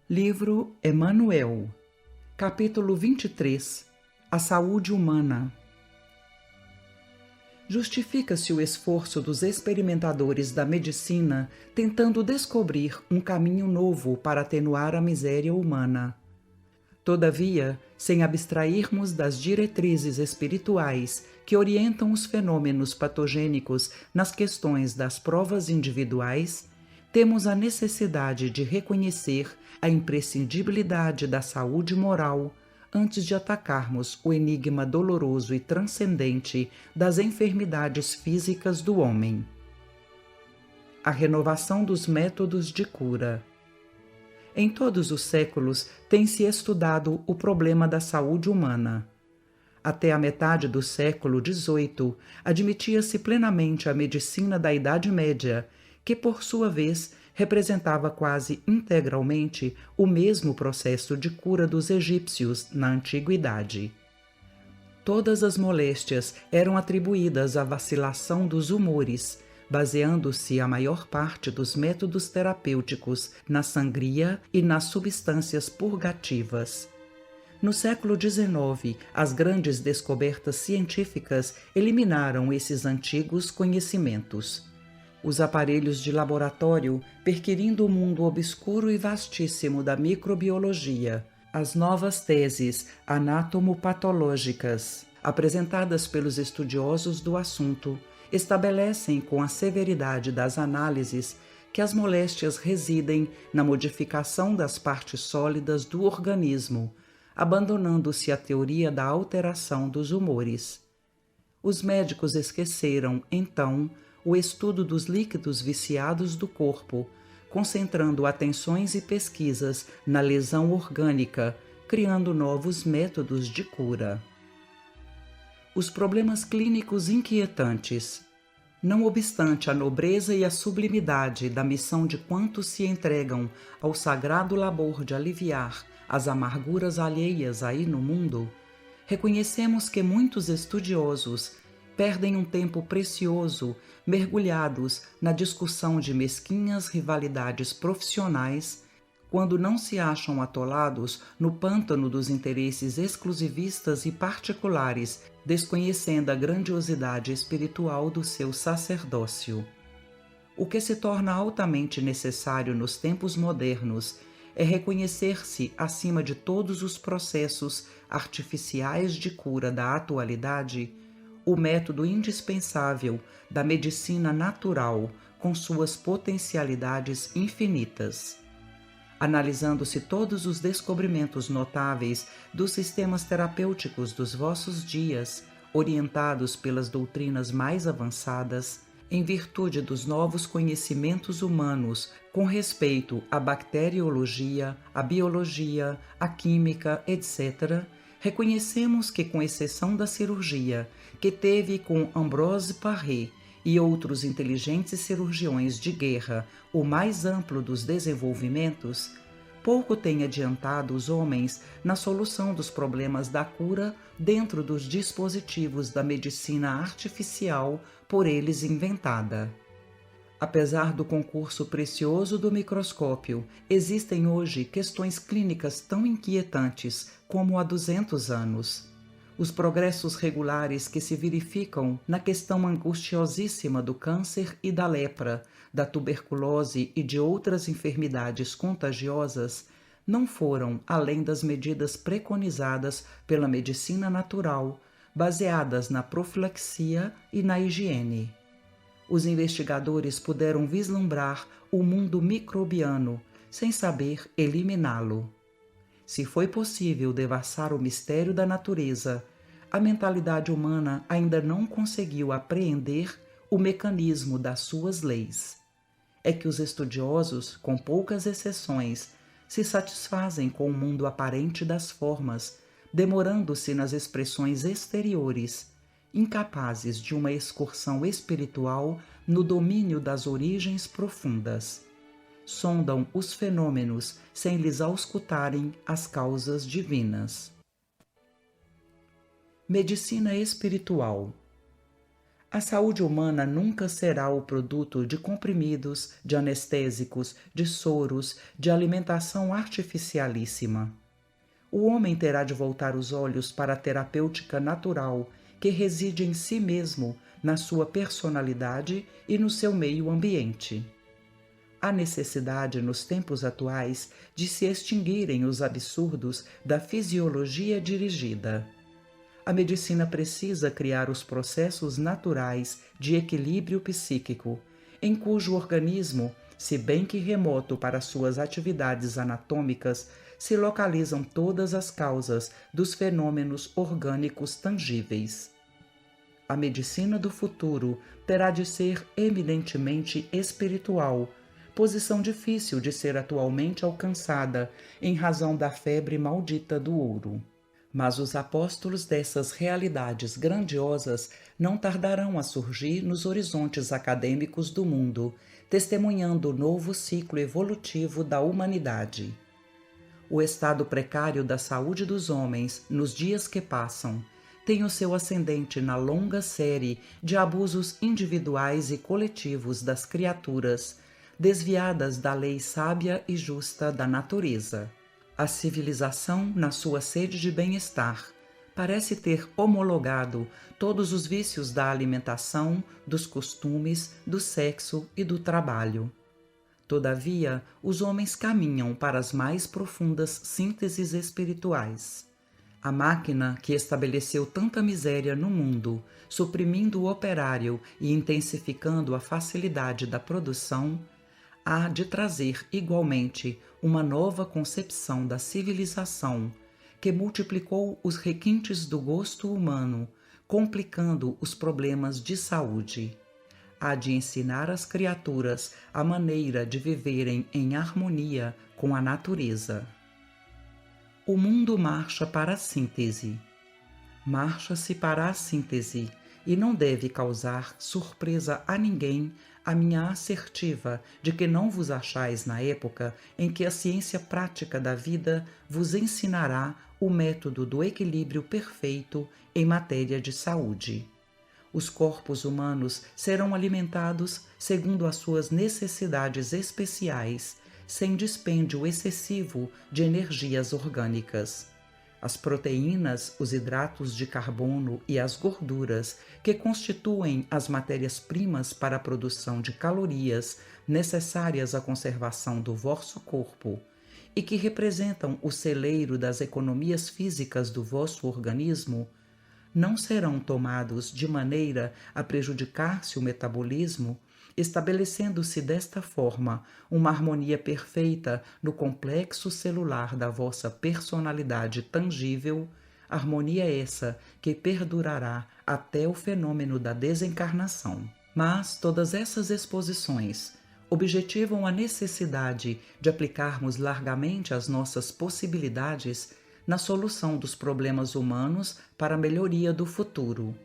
Livro Emanuel, capítulo 23. A saúde humana. Justifica-se o esforço dos experimentadores da medicina tentando descobrir um caminho novo para atenuar a miséria humana. Todavia, sem abstrairmos das diretrizes espirituais que orientam os fenômenos patogênicos nas questões das provas individuais, temos a necessidade de reconhecer a imprescindibilidade da saúde moral antes de atacarmos o enigma doloroso e transcendente das enfermidades físicas do homem. A renovação dos métodos de cura. Em todos os séculos tem-se estudado o problema da saúde humana. Até a metade do século XVIII, admitia-se plenamente a medicina da Idade Média, que, por sua vez, representava quase integralmente o mesmo processo de cura dos egípcios na Antiguidade. Todas as moléstias eram atribuídas à vacilação dos humores, baseando-se a maior parte dos métodos terapêuticos na sangria e nas substâncias purgativas. No século XIX, as grandes descobertas científicas eliminaram esses antigos conhecimentos. Os aparelhos de laboratório, perquirindo o mundo obscuro e vastíssimo da microbiologia, as novas teses anatomopatológicas, apresentadas pelos estudiosos do assunto, estabelecem com a severidade das análises que as moléstias residem na modificação das partes sólidas do organismo, abandonando-se a teoria da alteração dos humores. Os médicos esqueceram, então, o estudo dos líquidos viciados do corpo, concentrando atenções e pesquisas na lesão orgânica, criando novos métodos de cura. Os problemas clínicos inquietantes. Não obstante a nobreza e a sublimidade da missão de quantos se entregam ao sagrado labor de aliviar as amarguras alheias aí no mundo, reconhecemos que muitos estudiosos perdem um tempo precioso mergulhados na discussão de mesquinhas rivalidades profissionais, quando não se acham atolados no pântano dos interesses exclusivistas e particulares, desconhecendo a grandiosidade espiritual do seu sacerdócio. O que se torna altamente necessário nos tempos modernos é reconhecer-se acima de todos os processos artificiais de cura da atualidade o método indispensável da medicina natural com suas potencialidades infinitas. Analisando-se todos os descobrimentos notáveis dos sistemas terapêuticos dos vossos dias, orientados pelas doutrinas mais avançadas, em virtude dos novos conhecimentos humanos com respeito à bacteriologia, à biologia, à química, etc., reconhecemos que, com exceção da cirurgia, que teve com Ambroise Paré e outros inteligentes cirurgiões de guerra o mais amplo dos desenvolvimentos, pouco tem adiantado os homens na solução dos problemas da cura dentro dos dispositivos da medicina artificial por eles inventada. Apesar do concurso precioso do microscópio, existem hoje questões clínicas tão inquietantes como há 200 anos. Os progressos regulares que se verificam na questão angustiosíssima do câncer e da lepra, da tuberculose e de outras enfermidades contagiosas, não foram além das medidas preconizadas pela medicina natural, baseadas na profilaxia e na higiene. Os investigadores puderam vislumbrar o mundo microbiano, sem saber eliminá-lo. Se foi possível devassar o mistério da natureza, a mentalidade humana ainda não conseguiu apreender o mecanismo das suas leis. É que os estudiosos, com poucas exceções, se satisfazem com o mundo aparente das formas, demorando-se nas expressões exteriores, incapazes de uma excursão espiritual no domínio das origens profundas. Sondam os fenômenos sem lhes auscultarem as causas divinas. Medicina espiritual. A saúde humana nunca será o produto de comprimidos, de anestésicos, de soros, de alimentação artificialíssima. O homem terá de voltar os olhos para a terapêutica natural que reside em si mesmo, na sua personalidade e no seu meio ambiente. Há necessidade, nos tempos atuais, de se extinguirem os absurdos da fisiologia dirigida. A medicina precisa criar os processos naturais de equilíbrio psíquico, em cujo organismo, se bem que remoto para suas atividades anatômicas, se localizam todas as causas dos fenômenos orgânicos tangíveis. A medicina do futuro terá de ser eminentemente espiritual, posição difícil de ser atualmente alcançada em razão da febre maldita do ouro. Mas os apóstolos dessas realidades grandiosas não tardarão a surgir nos horizontes acadêmicos do mundo, testemunhando o novo ciclo evolutivo da humanidade. O estado precário da saúde dos homens, nos dias que passam, tem o seu ascendente na longa série de abusos individuais e coletivos das criaturas, desviadas da lei sábia e justa da natureza. A civilização, na sua sede de bem-estar, parece ter homologado todos os vícios da alimentação, dos costumes, do sexo e do trabalho. Todavia, os homens caminham para as mais profundas sínteses espirituais. A máquina que estabeleceu tanta miséria no mundo, suprimindo o operário e intensificando a facilidade da produção, há de trazer igualmente uma nova concepção da civilização que multiplicou os requintes do gosto humano, complicando os problemas de saúde. Há de ensinar às criaturas a maneira de viverem em harmonia com a natureza. O mundo marcha para a síntese. Marcha-se para a síntese e não deve causar surpresa a ninguém a minha assertiva de que não vos achais na época em que a ciência prática da vida vos ensinará o método do equilíbrio perfeito em matéria de saúde. Os corpos humanos serão alimentados segundo as suas necessidades especiais, sem dispêndio excessivo de energias orgânicas. As proteínas, os hidratos de carbono e as gorduras, que constituem as matérias-primas para a produção de calorias necessárias à conservação do vosso corpo e que representam o celeiro das economias físicas do vosso organismo, não serão tomados de maneira a prejudicar-se o metabolismo, estabelecendo-se desta forma uma harmonia perfeita no complexo celular da vossa personalidade tangível, harmonia essa que perdurará até o fenômeno da desencarnação. Mas todas essas exposições objetivam a necessidade de aplicarmos largamente as nossas possibilidades na solução dos problemas humanos para a melhoria do futuro.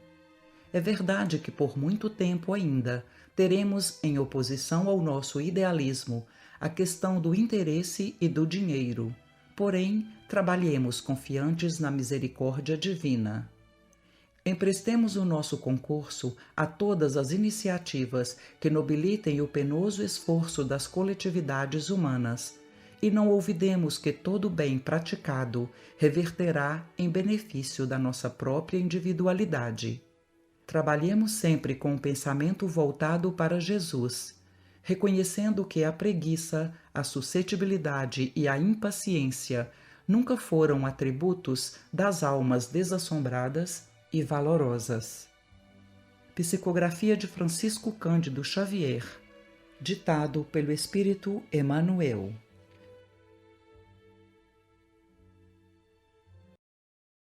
É verdade que por muito tempo ainda teremos em oposição ao nosso idealismo a questão do interesse e do dinheiro, porém trabalhemos confiantes na misericórdia divina. Emprestemos o nosso concurso a todas as iniciativas que nobilitem o penoso esforço das coletividades humanas, e não olvidemos que todo bem praticado reverterá em benefício da nossa própria individualidade. Trabalhemos sempre com o pensamento voltado para Jesus, reconhecendo que a preguiça, a suscetibilidade e a impaciência nunca foram atributos das almas desassombradas e valorosas. Psicografia de Francisco Cândido Xavier, ditado pelo Espírito Emmanuel.